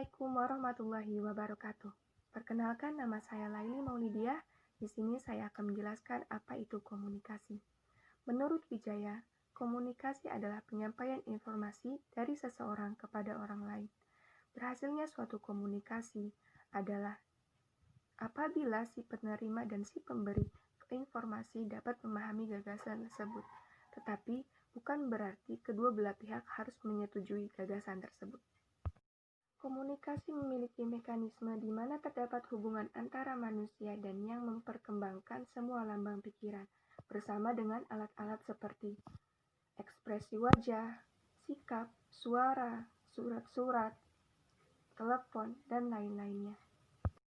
Assalamualaikum warahmatullahi wabarakatuh. Perkenalkan, nama saya Laili Maulidiah. Di sini saya akan menjelaskan apa itu komunikasi. Menurut Wijaya, komunikasi adalah penyampaian informasi dari seseorang kepada orang lain. Berhasilnya suatu komunikasi adalah apabila si penerima dan si pemberi informasi dapat memahami gagasan tersebut. Tetapi bukan berarti kedua belah pihak harus menyetujui gagasan tersebut. Komunikasi memiliki mekanisme di mana terdapat hubungan antara manusia dan yang memperkembangkan semua lambang pikiran, bersama dengan alat-alat seperti ekspresi wajah, sikap, suara, surat-surat, telepon, dan lain-lainnya.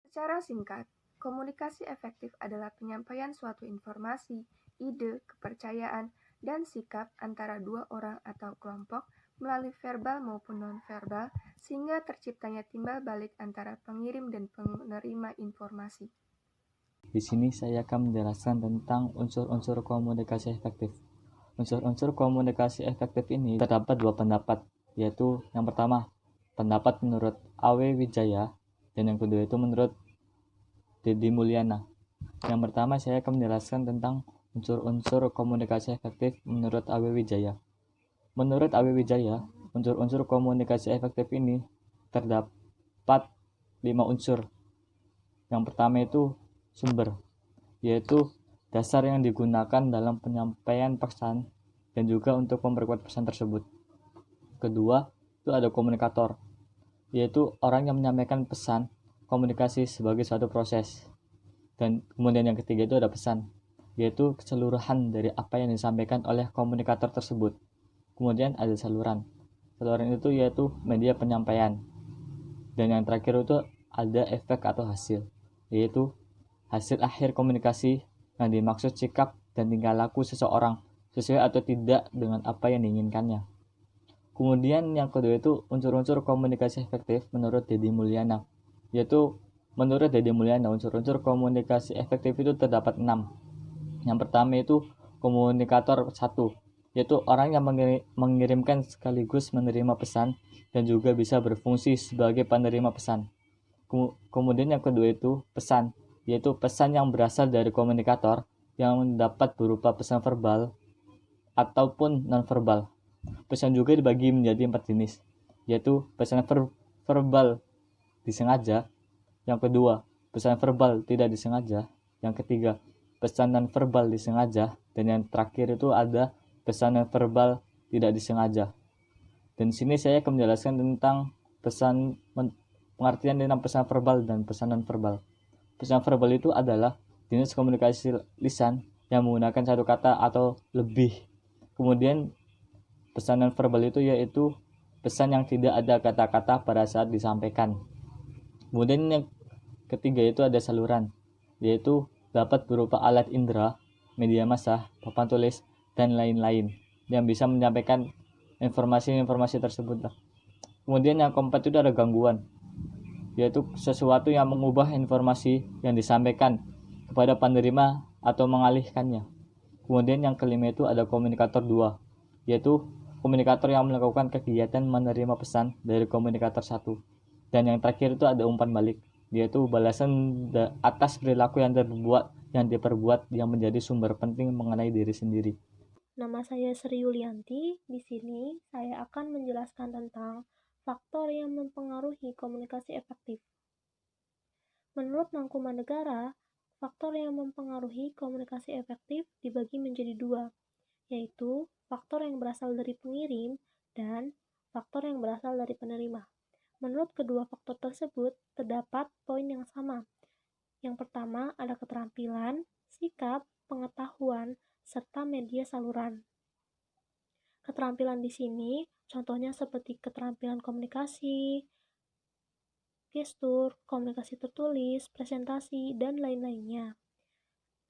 Secara singkat, komunikasi efektif adalah penyampaian suatu informasi, ide, kepercayaan, dan sikap antara dua orang atau kelompok melalui verbal maupun non-verbal, sehingga terciptanya timbal balik antara pengirim dan penerima informasi. Di sini saya akan menjelaskan tentang unsur-unsur komunikasi efektif. Unsur-unsur komunikasi efektif ini terdapat dua pendapat, yaitu yang pertama, pendapat menurut A.W. Wijaya, dan yang kedua itu menurut Deddy Mulyana. Yang pertama saya akan menjelaskan tentang unsur-unsur komunikasi efektif menurut A.W. Wijaya. Menurut A.W. Wijaya, unsur-unsur komunikasi efektif ini terdapat 5 unsur. Yang pertama itu sumber, yaitu dasar yang digunakan dalam penyampaian pesan dan juga untuk memperkuat pesan tersebut. Kedua, itu ada komunikator, yaitu orang yang menyampaikan pesan komunikasi sebagai suatu proses. Dan kemudian yang ketiga itu ada pesan, yaitu keseluruhan dari apa yang disampaikan oleh komunikator tersebut. Kemudian ada saluran. Saluran itu yaitu media penyampaian. Dan yang terakhir itu ada efek atau hasil, yaitu hasil akhir komunikasi yang dimaksud sikap dan tingkah laku seseorang sesuai atau tidak dengan apa yang diinginkannya. Kemudian yang kedua itu unsur-unsur komunikasi efektif menurut Deddy Mulyana, yaitu menurut Deddy Mulyana unsur-unsur komunikasi efektif itu terdapat 6. Yang pertama itu komunikator 1, yaitu orang yang mengirimkan sekaligus menerima pesan dan juga bisa berfungsi sebagai penerima pesan. Kemudian yang kedua itu pesan, yaitu pesan yang berasal dari komunikator yang dapat berupa pesan verbal ataupun non-verbal. Pesan juga dibagi menjadi 4 jenis, yaitu pesan verbal disengaja, yang kedua pesan verbal tidak disengaja, yang ketiga pesan non-verbal disengaja, dan yang terakhir itu ada pesan non-verbal tidak disengaja. Dan sini saya akan menjelaskan tentang pengertian tentang pesan verbal dan pesan non-verbal. Pesan verbal itu adalah jenis komunikasi lisan yang menggunakan satu kata atau lebih. Kemudian pesan non-verbal itu yaitu pesan yang tidak ada kata-kata pada saat disampaikan. Kemudian yang ketiga itu ada saluran, yaitu dapat berupa alat indera, media massa, papan tulis, dan lain-lain yang bisa menyampaikan informasi-informasi tersebut. Kemudian yang keempat itu ada gangguan, yaitu sesuatu yang mengubah informasi yang disampaikan kepada penerima atau mengalihkannya. Kemudian yang kelima itu ada komunikator 2, yaitu komunikator yang melakukan kegiatan menerima pesan dari komunikator 1. Dan yang terakhir itu ada umpan balik, yaitu balasan atas perilaku yang diperbuat yang menjadi sumber penting mengenai diri sendiri. Nama saya Sri Yulianti. Di sini saya akan menjelaskan tentang faktor yang mempengaruhi komunikasi efektif. Menurut Mangkuman Negara, faktor yang mempengaruhi komunikasi efektif dibagi menjadi 2, yaitu faktor yang berasal dari pengirim dan faktor yang berasal dari penerima. Menurut kedua faktor tersebut, terdapat poin yang sama. Yang pertama ada keterampilan, sikap, pengetahuan, serta media saluran. Keterampilan di sini contohnya seperti keterampilan komunikasi, gestur, komunikasi tertulis, presentasi, dan lain-lainnya.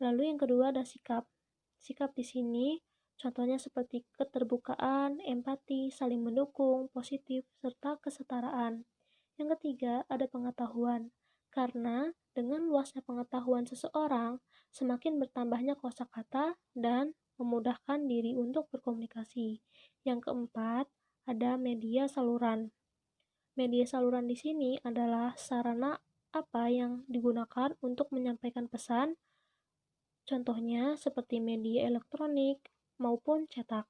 Lalu yang kedua ada sikap. Sikap di sini contohnya seperti keterbukaan, empati, saling mendukung, positif, serta kesetaraan. Yang ketiga ada pengetahuan. Karena dengan luasnya pengetahuan seseorang, semakin bertambahnya kosakata dan memudahkan diri untuk berkomunikasi. Yang keempat, ada media saluran. Media saluran di sini adalah sarana apa yang digunakan untuk menyampaikan pesan, contohnya seperti media elektronik maupun cetak.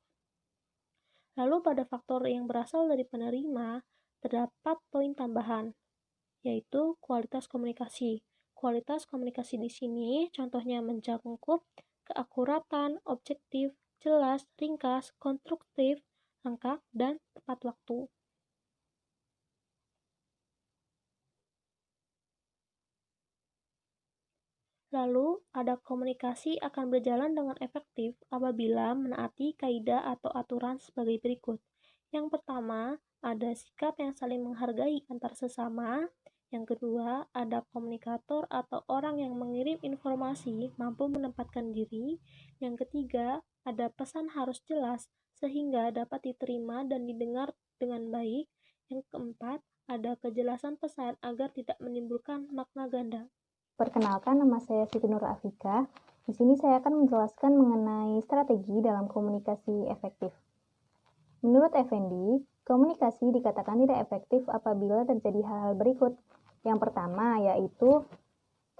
Lalu pada faktor yang berasal dari penerima, terdapat poin tambahan, yaitu kualitas komunikasi. Kualitas komunikasi di sini contohnya mencakup keakuratan, objektif, jelas, ringkas, konstruktif, lengkap, dan tepat waktu. Lalu, ada komunikasi akan berjalan dengan efektif apabila menaati kaidah atau aturan sebagai berikut. Yang pertama, ada sikap yang saling menghargai antar sesama. Yang kedua, ada komunikator atau orang yang mengirim informasi mampu menempatkan diri. Yang ketiga, ada pesan harus jelas sehingga dapat diterima dan didengar dengan baik. Yang keempat, ada kejelasan pesan agar tidak menimbulkan makna ganda. Perkenalkan, nama saya Siti Nur Afika. Di sini saya akan menjelaskan mengenai strategi dalam komunikasi efektif. Menurut Effendi, komunikasi dikatakan tidak efektif apabila terjadi hal-hal berikut. Yang pertama yaitu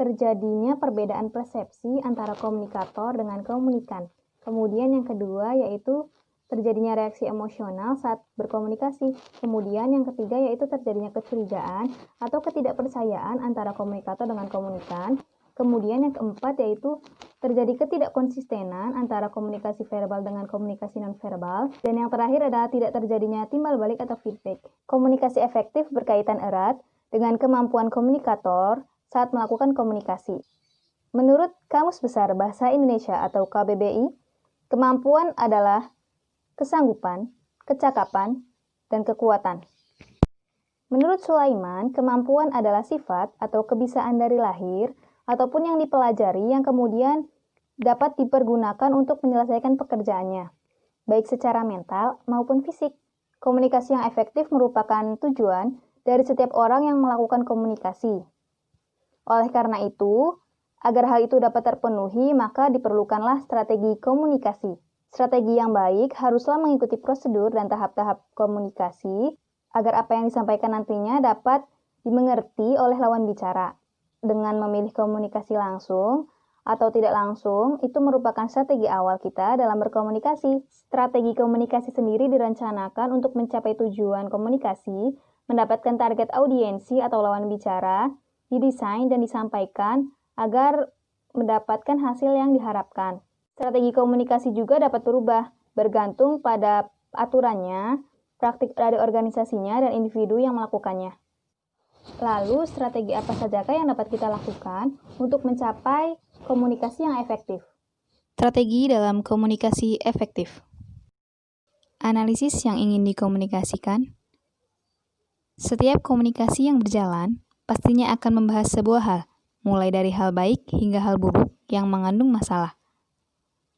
terjadinya perbedaan persepsi antara komunikator dengan komunikan. Kemudian yang kedua yaitu terjadinya reaksi emosional saat berkomunikasi. Kemudian yang ketiga yaitu terjadinya kecurigaan atau ketidakpercayaan antara komunikator dengan komunikan. Kemudian yang keempat yaitu terjadi ketidakkonsistenan antara komunikasi verbal dengan komunikasi nonverbal. Dan yang terakhir adalah tidak terjadinya timbal balik atau feedback. Komunikasi efektif berkaitan erat dengan kemampuan komunikator saat melakukan komunikasi. Menurut Kamus Besar Bahasa Indonesia atau KBBI, kemampuan adalah kesanggupan, kecakapan, dan kekuatan. Menurut Sulaiman, kemampuan adalah sifat atau kebiasaan dari lahir ataupun yang dipelajari yang kemudian dapat dipergunakan untuk menyelesaikan pekerjaannya, baik secara mental maupun fisik. Komunikasi yang efektif merupakan tujuan dari setiap orang yang melakukan komunikasi. Oleh karena itu, agar hal itu dapat terpenuhi, maka diperlukanlah strategi komunikasi. Strategi yang baik haruslah mengikuti prosedur dan tahap-tahap komunikasi agar apa yang disampaikan nantinya dapat dimengerti oleh lawan bicara. Dengan memilih komunikasi langsung atau tidak langsung, itu merupakan strategi awal kita dalam berkomunikasi. Strategi komunikasi sendiri direncanakan untuk mencapai tujuan komunikasi, mendapatkan target audiensi atau lawan bicara, didesain dan disampaikan agar mendapatkan hasil yang diharapkan. Strategi komunikasi juga dapat berubah, bergantung pada aturannya, praktik dari organisasinya, dan individu yang melakukannya. Lalu, strategi apa sajakah yang dapat kita lakukan untuk mencapai komunikasi yang efektif? Strategi dalam komunikasi efektif. Analisis yang ingin dikomunikasikan. Setiap komunikasi yang berjalan pastinya akan membahas sebuah hal, mulai dari hal baik hingga hal buruk yang mengandung masalah.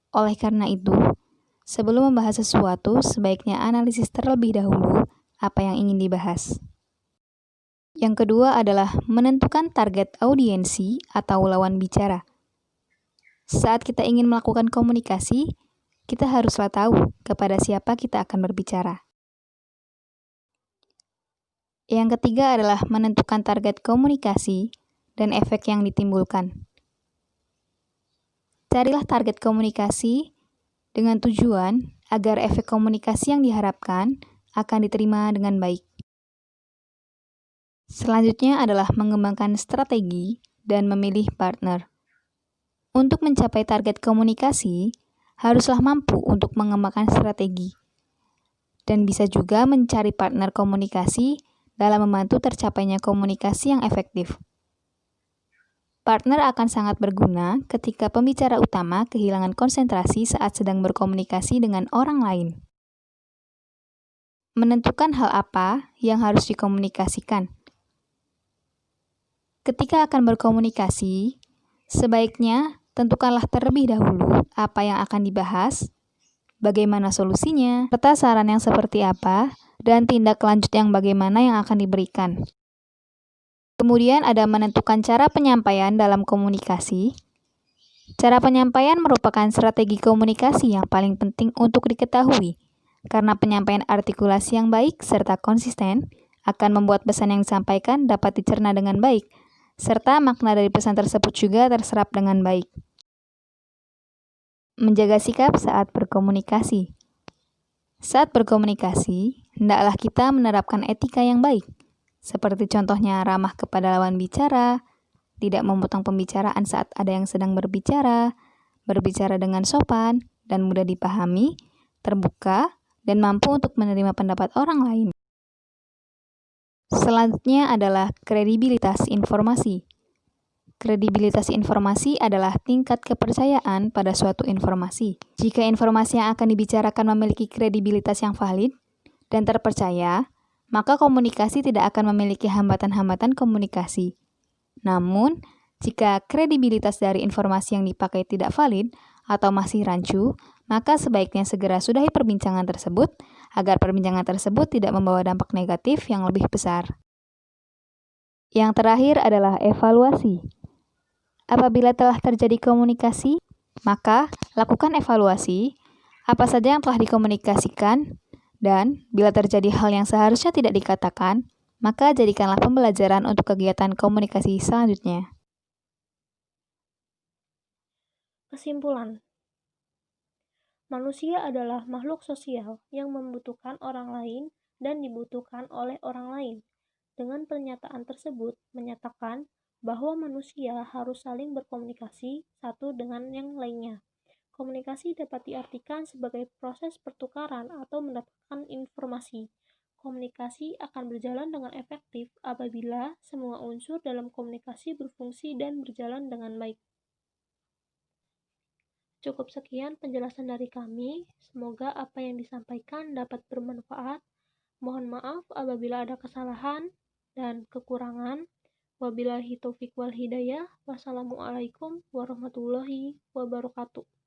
Oleh karena itu, sebelum membahas sesuatu, sebaiknya analisis terlebih dahulu apa yang ingin dibahas. Yang kedua adalah menentukan target audiensi atau lawan bicara. Saat kita ingin melakukan komunikasi, kita haruslah tahu kepada siapa kita akan berbicara. Yang ketiga adalah menentukan target komunikasi dan efek yang ditimbulkan. Carilah target komunikasi dengan tujuan agar efek komunikasi yang diharapkan akan diterima dengan baik. Selanjutnya adalah mengembangkan strategi dan memilih partner. Untuk mencapai target komunikasi, haruslah mampu untuk mengembangkan strategi dan bisa juga mencari partner komunikasi dalam membantu tercapainya komunikasi yang efektif. Partner akan sangat berguna ketika pembicara utama kehilangan konsentrasi saat sedang berkomunikasi dengan orang lain. Menentukan hal apa yang harus dikomunikasikan. Ketika akan berkomunikasi, sebaiknya tentukanlah terlebih dahulu apa yang akan dibahas, bagaimana solusinya, serta saran yang seperti apa, dan tindak lanjut yang bagaimana yang akan diberikan. Kemudian ada menentukan cara penyampaian dalam komunikasi. Cara penyampaian merupakan strategi komunikasi yang paling penting untuk diketahui, karena penyampaian artikulasi yang baik serta konsisten akan membuat pesan yang disampaikan dapat dicerna dengan baik, serta makna dari pesan tersebut juga terserap dengan baik. Menjaga sikap saat berkomunikasi. Saat berkomunikasi, hendaklah kita menerapkan etika yang baik, seperti contohnya ramah kepada lawan bicara, tidak memotong pembicaraan saat ada yang sedang berbicara dengan sopan dan mudah dipahami, terbuka, dan mampu untuk menerima pendapat orang lain. Selanjutnya adalah kredibilitas informasi. Kredibilitas informasi adalah tingkat kepercayaan pada suatu informasi. Jika informasi yang akan dibicarakan memiliki kredibilitas yang valid dan terpercaya, maka komunikasi tidak akan memiliki hambatan-hambatan komunikasi. Namun, jika kredibilitas dari informasi yang dipakai tidak valid atau masih rancu, maka sebaiknya segera sudahi perbincangan tersebut agar perbincangan tersebut tidak membawa dampak negatif yang lebih besar. Yang terakhir adalah evaluasi. Apabila telah terjadi komunikasi, maka lakukan evaluasi apa saja yang telah dikomunikasikan, dan bila terjadi hal yang seharusnya tidak dikatakan, maka jadikanlah pembelajaran untuk kegiatan komunikasi selanjutnya. Kesimpulan. Manusia adalah makhluk sosial yang membutuhkan orang lain dan dibutuhkan oleh orang lain. Dengan pernyataan tersebut menyatakan bahwa manusia harus saling berkomunikasi satu dengan yang lainnya. Komunikasi dapat diartikan sebagai proses pertukaran atau mendapatkan informasi. Komunikasi akan berjalan dengan efektif apabila semua unsur dalam komunikasi berfungsi dan berjalan dengan baik. Cukup sekian penjelasan dari kami. Semoga apa yang disampaikan dapat bermanfaat. Mohon maaf apabila ada kesalahan dan kekurangan. Wabillahi taufiq wal hidayah. Wassalamualaikum warahmatullahi wabarakatuh.